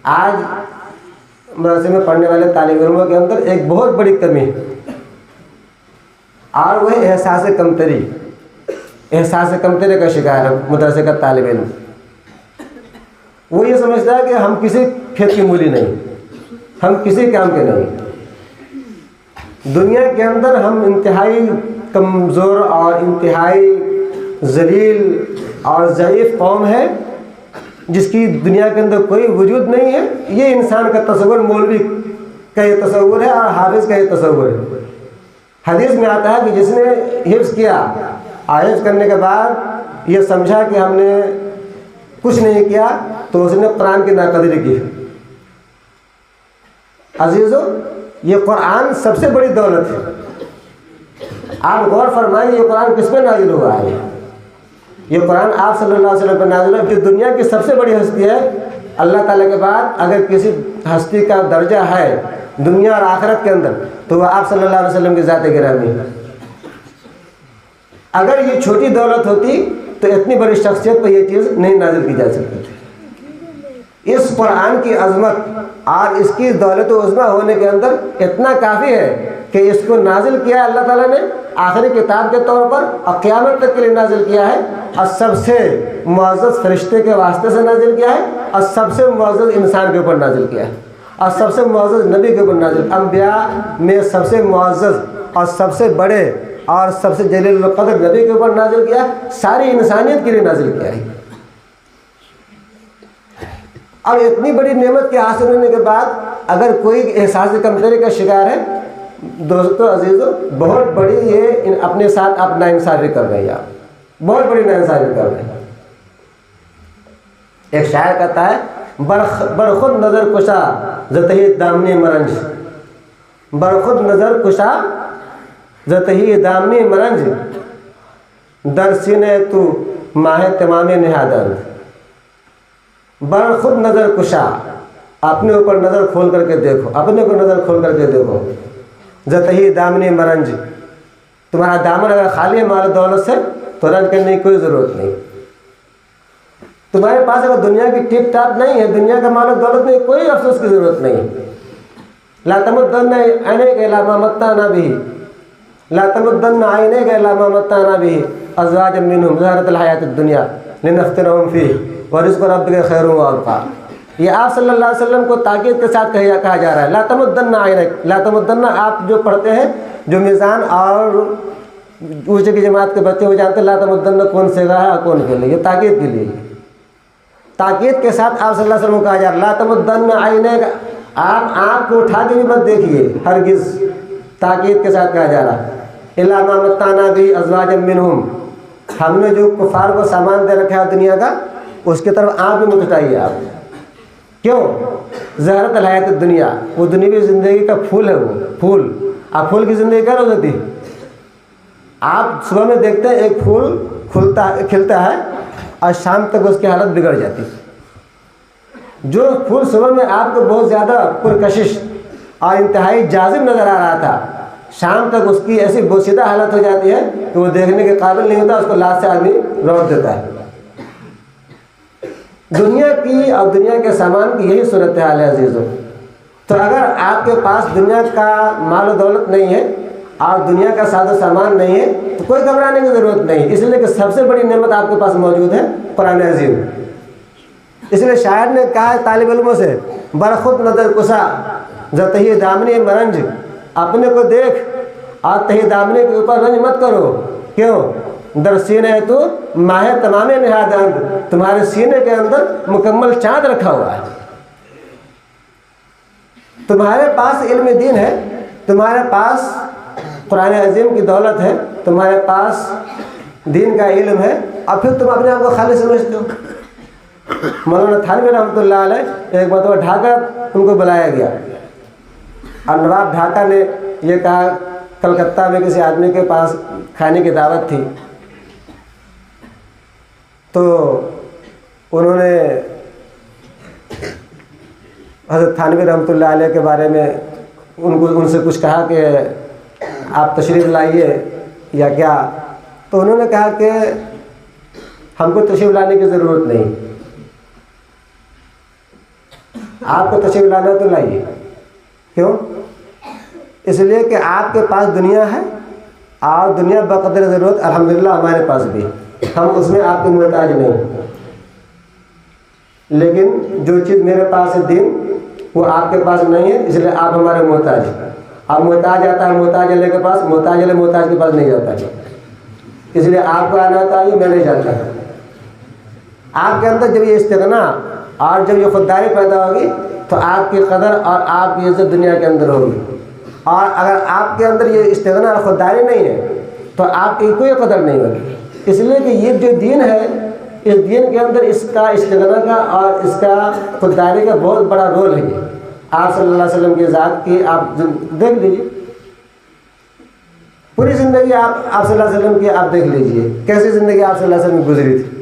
آج مدرسے میں پڑھنے والے طالب علموں کے اندر ایک بہت بڑی کمی ہے، اور وہ احساس کمتری، احساس کمتری کا شکار ہے مدرسے کا طالب علم۔ وہ یہ سمجھتا ہے کہ ہم کسی کھیت کی مولی نہیں، ہم کسی کام کے نہیں۔ دنیا کے اندر ہم انتہائی کمزور اور انتہائی ذلیل اور ضعیف قوم ہے جس کی دنیا کے اندر کوئی وجود نہیں ہے۔ یہ انسان کا تصور، مولوی کا یہ تصور ہے اور حافظ کا یہ تصور ہے۔ حدیث میں آتا ہے کہ جس نے حفظ کیا، حفظ کرنے کے بعد یہ سمجھا کہ ہم نے کچھ نہیں کیا، تو اس نے قرآن کی ناقدری کی۔ عزیزو، یہ قرآن سب سے بڑی دولت ہے۔ آپ غور فرمائیں، یہ قرآن کس پہ نازل ہوا ہے؟ یہ قرآن آپ صلی اللہ علیہ وسلم پہ نازل ہوا، جو دنیا کی سب سے بڑی ہستی ہے۔ اللہ تعالیٰ کے بعد اگر کسی ہستی کا درجہ ہے دنیا اور آخرت کے اندر، تو وہ آپ صلی اللہ علیہ وسلم کی ذات گرامی ہے۔ اگر یہ چھوٹی دولت ہوتی تو اتنی بڑی شخصیت پہ یہ چیز نہیں نازل کی جا سکتی تھی۔ اس قرآن کی عظمت اور اس کی دولت و عظمت ہونے کے اندر اتنا کافی ہے کہ اس کو نازل کیا اللہ تعالیٰ نے آخری کتاب کے طور پر، اور قیامت تک کے لیے نازل کیا ہے، اور سب سے معزز فرشتے کے واسطے سے نازل کیا ہے، اور سب سے معزز انسان کے اوپر نازل کیا ہے، اور سب سے معزز نبی کے اوپر نازل، انبیاء میں سب سے معزز اور سب سے بڑے اور سب سے جلیل القدر نبی کے اوپر نازل کیا ہے، ساری انسانیت کے لیے نازل کیا ہے۔ اور اتنی بڑی نعمت کے حاصل ہونے کے بعد اگر کوئی احساس کمتری کا شکار ہے، دوستو عزیزو، بہت بڑی یہ اپنے ساتھ آپ ناانصافی کر رہے ہیں، آپ بہت بڑی ناانصافی کر رہے ہیں۔ ایک شاعر کہتا ہے، برخود نظر کشا زتہی دامنی مرنج، برخود نظر کشا زتہی دامنی مرنج، در سینے تو ماہ تمام نہادند۔ برخود نظر کشا، اپنے اوپر نظر کھول کر کے دیکھو، اپنے کو نظر کھول کر کے دیکھو، زتہی دامنی مرنج، تمہارا دامن اگر خالی ہے مال دولت سے تو رنج کرنے کی کوئی ضرورت نہیں۔ تمہارے پاس اگر دنیا کی ٹپ ٹاپ نہیں ہے، دنیا کا مال و دولت نہیں، کوئی افسوس کی ضرورت نہیں۔ لا تمدن عینیک الی ما متعنا بہ، لا تمدن عینیک الی ما متعنا بہ ازواجا منہم زہرۃ الحیاۃ الدنیا لنفتنہم فیہ ورزق ربک خیر وابقیٰ۔ یہ آپ صلی اللہ علیہ وسلم کو تاکید کے ساتھ کہا جا رہا ہے، لا تمدن عینیک، لا تمدن، آپ جو پڑھتے ہیں، جو میزان اور اونچے کی جماعت کے بچے وہ جانتے ہیں لا تمدن کون سے گا ہے اور کون کے لیے، یہ تاکید کے لیے، تاکید کے ساتھ آپ صلی اللہ علیہ وسلم کو کہا جا رہا ہے لا تمدن عینیک، آپ آنکھ کو اٹھا کے بھی مت دیکھیے ہرگز، تاکید کے ساتھ کہا جا رہا ہے الا ما متعنا بہ ازواجا منہم، ہم نے جو کفار کو سامان دے رکھا ہے دنیا کا، اس کی طرف آنکھ بھی مت اٹھائیے آپ۔ کیوں؟ زہرۃ الحیاۃ الدنیا، وہ دنیوی زندگی کا پھول ہے، وہ پھول، آپ پھول کی زندگی کیا روز ہوتی؟ آپ صبح میں دیکھتے ہیں ایک پھول کھلتا ہے اور شام تک اس کی حالت بگڑ جاتی ہے۔ جو پھول صبح میں آپ کو بہت زیادہ پرکشش اور انتہائی جاذب نظر آ رہا تھا، شام تک اس کی ایسی بوسیدہ حالت ہو جاتی ہے کہ وہ دیکھنے کے قابل نہیں ہوتا، اس کو لات سے آدمی روک دیتا ہے۔ دنیا کی اور دنیا کے سامان کی یہی صورتحال ہے عزیزوں۔ تو اگر آپ کے پاس دنیا کا مال و دولت نہیں ہے اور دنیا کا ساز و سامان نہیں ہے تو کوئی گھبرانے کی ضرورت نہیں، اس لیے کہ سب سے بڑی نعمت آپ کے پاس موجود ہے، قرآن عظیم۔ اس لیے شاعر نے کہا ہے طالب علموں سے، برخود نظر کشا زتہی دامنی مرنج، اپنے کو دیکھ اور تہی دامنے کے اوپر رنج مت کرو۔ کیوں؟ در سینے تو ماہ تمام نہادند، تمہارے سینے کے اندر مکمل چاند رکھا ہوا ہے۔ تمہارے پاس علم دین ہے، تمہارے پاس قرآن عظیم کی دولت ہے، تمہارے پاس دین کا علم ہے، اور پھر تم اپنے آپ کو خالی سمجھتے ہو۔ مولانا تھانوی رحمۃ اللہ علیہ ایک مرتبہ ڈھاکہ ان کو بلایا گیا، اور نواب ڈھاکہ نے یہ کہا، کلکتہ میں کسی آدمی کے پاس کھانے کی دعوت تھی، تو انہوں نے حضرت تھانوی رحمۃ اللہ علیہ کے بارے میں ان سے کچھ کہا کہ آپ تشریف لائیے یا کیا، تو انہوں نے کہا کہ ہم کو تشریف لانے کی ضرورت نہیں، آپ کو تشریف لانا تو لائیے. کیوں؟ اس لیے کہ آپ کے پاس دنیا ہے اور دنیا بقدر ضرورت الحمدللہ ہمارے پاس بھی، ہم اس میں آپ کے محتاج نہیں. لیکن جو چیز میرے پاس ہے دین، وہ آپ کے پاس نہیں ہے، اس لیے آپ ہمارے محتاج ہیں. اب محتاج آتا ہے محتاج والے کے پاس، محتاج والے محتاج کے پاس نہیں جاتا ہے. اس لیے آپ کو آنا چاہیے، میں نہیں جاتا. آپ کے اندر جب یہ استغنا اور جب یہ خودداری پیدا ہوگی تو آپ کی قدر اور آپ کی عزت دنیا کے اندر ہوگی. اور اگر آپ کے اندر یہ استغنا اور خودداری نہیں ہے تو آپ کی کوئی قدر نہیں ہوگی. اس لیے کہ یہ جو دین ہے، اس دین کے اندر اس کا استغنا کا اور اس کا خودداری کا بہت بڑا رول ہے. آپ صلی اللہ علیہ وسلم کی ذات کی آپ دیکھ لیجیے، پوری زندگی آپ صلی اللہ علیہ وسلم کی آپ دیکھ لیجیے کیسی زندگی آپ صلی اللہ علیہ وسلم گزری تھی.